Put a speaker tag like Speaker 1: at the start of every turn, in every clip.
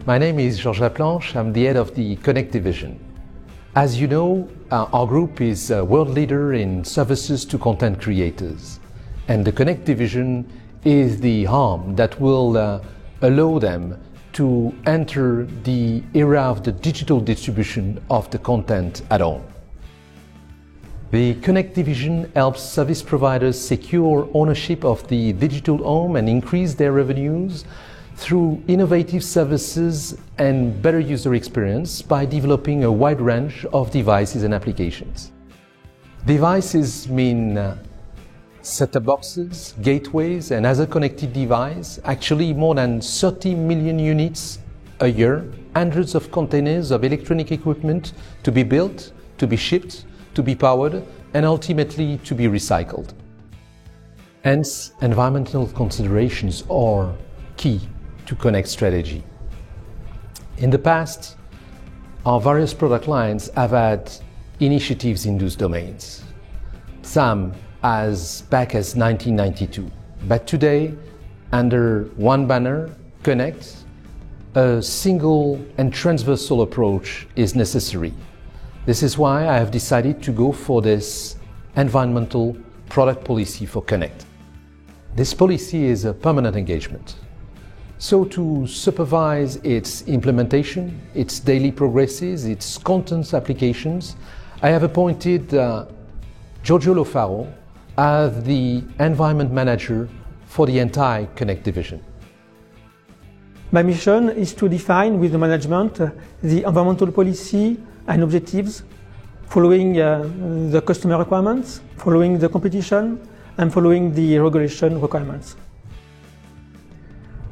Speaker 1: My name is Georges Laplanche. I'm the head of the Connect division. As you know, our group is a world leader in services to content creators. And the Connect division is the arm that will allow them to enter the era of the digital distribution of the content at home. The Connect division helps service providers secure ownership of the digital home and increase their revenues through innovative services and better user experience by developing a wide range of devices and applications. Devices mean set-top boxes, gateways, and other connected devices. Actually, more than 30 million units a year, hundreds of containers of electronic equipment to be built, to be shipped, to be powered, and ultimately to be recycled. Hence, environmental considerations are key to Connect strategy. In the past, our various product lines have had initiatives in those domains, some as back as 1992. But today, under one banner, Connect, a single and transversal approach is necessary. This is why I have decided to go for this environmental product policy for Connect. This policy is a permanent engagement. So to supervise its implementation, its daily progresses, its content applications, I have appointed Giorgio Lo Faro as the environment manager for the entire Connect division.
Speaker 2: My mission is to define with the management the environmental policy and objectives, following the customer requirements, following the competition, and following the regulation requirements.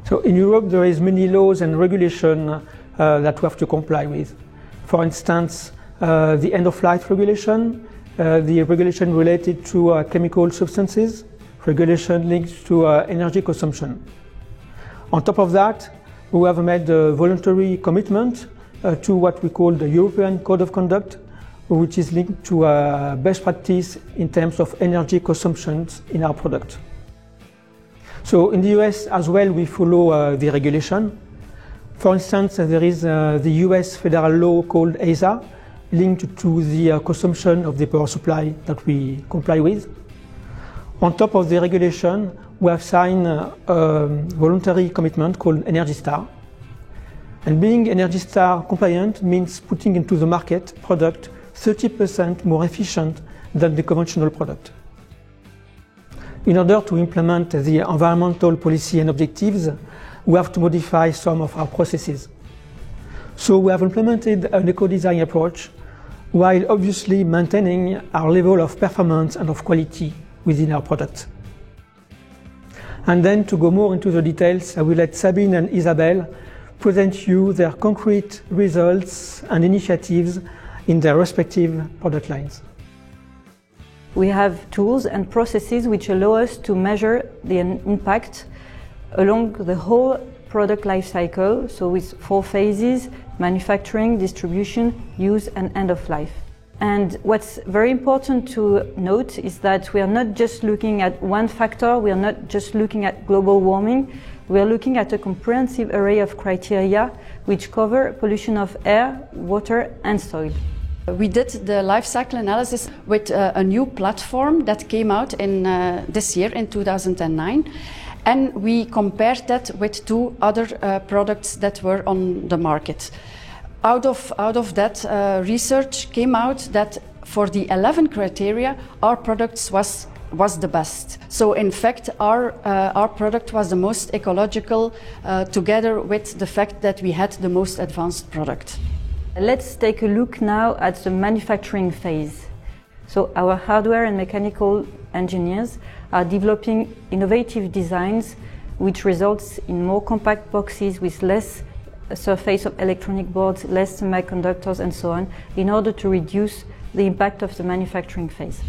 Speaker 2: So in Europe, there is many laws and regulations that we have to comply with. For instance, the end-of-life regulation, the regulation related to chemical substances, regulation linked to energy consumption. On top of that, we have made a voluntary commitment to what we call the European Code of Conduct, which is linked to best practice in terms of energy consumption in our product. So in the US as well, we follow the regulation. For instance, there is the US federal law called EISA, linked to the consumption of the power supply that we comply with. On top of the regulation, we have signed a voluntary commitment called Energy Star. And being Energy Star compliant means putting into the market product 30% more efficient than the conventional product. In order to implement the environmental policy and objectives, we have to modify some of our processes. So we have implemented an eco-design approach while obviously maintaining our level of performance and of quality within our product. And then to go more into the details, I will let Sabine and Isabelle present you their concrete results and initiatives in their respective product lines.
Speaker 3: We have tools and processes which allow us to measure the impact along the whole product life cycle, so with 4 phases: manufacturing, distribution, use and end of life. And what's very important to note is that we are not just looking at one factor, we are not just looking at global warming, we are looking at a comprehensive array of criteria which cover pollution of air, water and soil.
Speaker 4: We did the life cycle analysis with a new platform that came out in this year in 2009, and we compared that with 2 other products that were on the market. Out of that research came out that for the 11 criteria, our products was the best. So in fact, our product was the most ecological, together with the fact that we had the most advanced product.
Speaker 3: Let's take a look now at the manufacturing phase. So our hardware and mechanical engineers are developing innovative designs which results in more compact boxes with less surface of electronic boards, less semiconductors and so on, in order to reduce the impact of the manufacturing phase.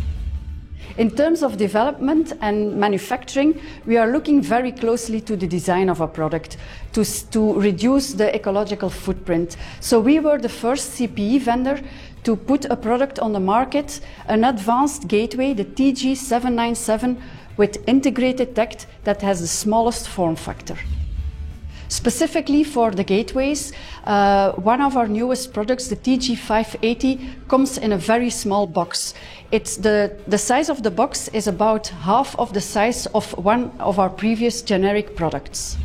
Speaker 4: In terms of development and manufacturing, we are looking very closely to the design of a product to reduce the ecological footprint. So we were the first CPE vendor to put a product on the market, an advanced gateway, the TG797, with integrated tech that has the smallest form factor. Specifically for the gateways, one of our newest products, the TG580, comes in a very small box. The size of the box is about half of the size of one of our previous generic products.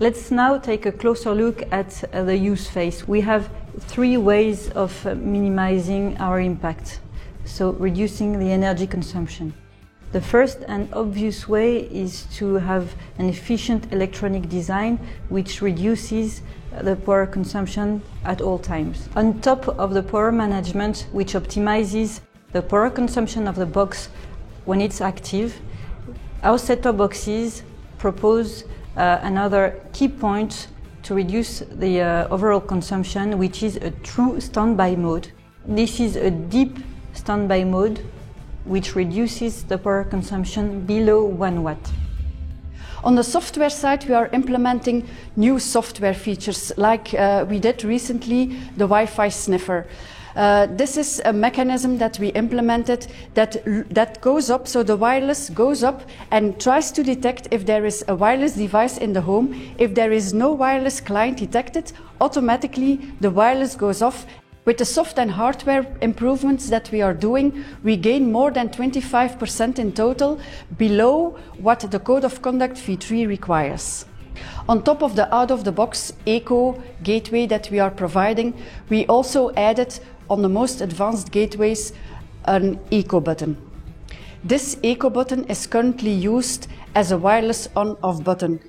Speaker 3: Let's now take a closer look at the use phase. We have 3 ways of minimizing our impact, so reducing the energy consumption. The first and obvious way is to have an efficient electronic design which reduces the power consumption at all times. On top of the power management, which optimizes the power consumption of the box when it's active, our set-top boxes propose another key point to reduce the overall consumption, which is a true standby mode. This is a deep standby mode which reduces the power consumption below 1 watt.
Speaker 4: On the software side, we are implementing new software features, like we did recently, the Wi-Fi sniffer. This is a mechanism that we implemented that goes up, so the wireless goes up and tries to detect if there is a wireless device in the home. If there is no wireless client detected, automatically the wireless goes off. With the soft and hardware improvements that we are doing, we gain more than 25% in total, below what the Code of Conduct V3 requires. On top of the out-of-the-box eco gateway that we are providing, we also added on the most advanced gateways an eco button. This eco button is currently used as a wireless on-off button,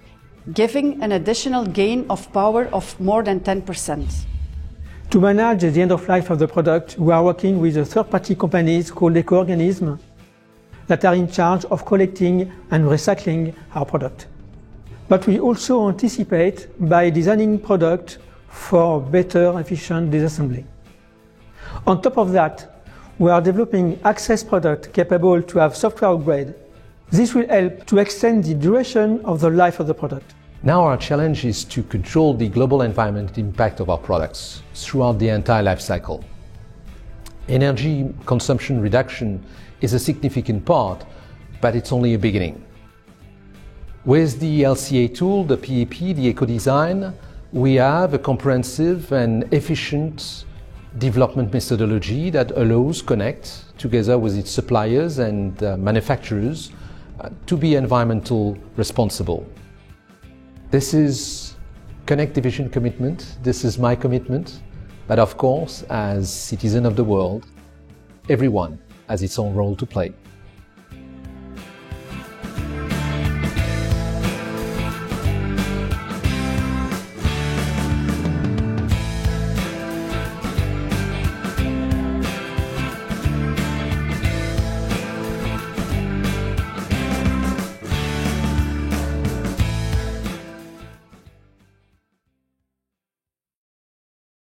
Speaker 4: giving an additional gain of power of more than 10%.
Speaker 2: To manage the end of life of the product, we are working with third-party companies called eco-organisms that are in charge of collecting and recycling our product. But we also anticipate by designing product for better, efficient disassembly. On top of that, we are developing access product capable to have software upgrade. This will help to extend the duration of the life of the product.
Speaker 1: Now our challenge is to control the global environmental impact of our products throughout the entire life cycle. Energy consumption reduction is a significant part, but it's only a beginning. With the LCA tool, the PEP, the eco-design, we have a comprehensive and efficient development methodology that allows Connect, together with its suppliers and manufacturers, to be environmental responsible. This is Connect Division commitment, this is my commitment, but of course, as citizen of the world, everyone has its own role to play.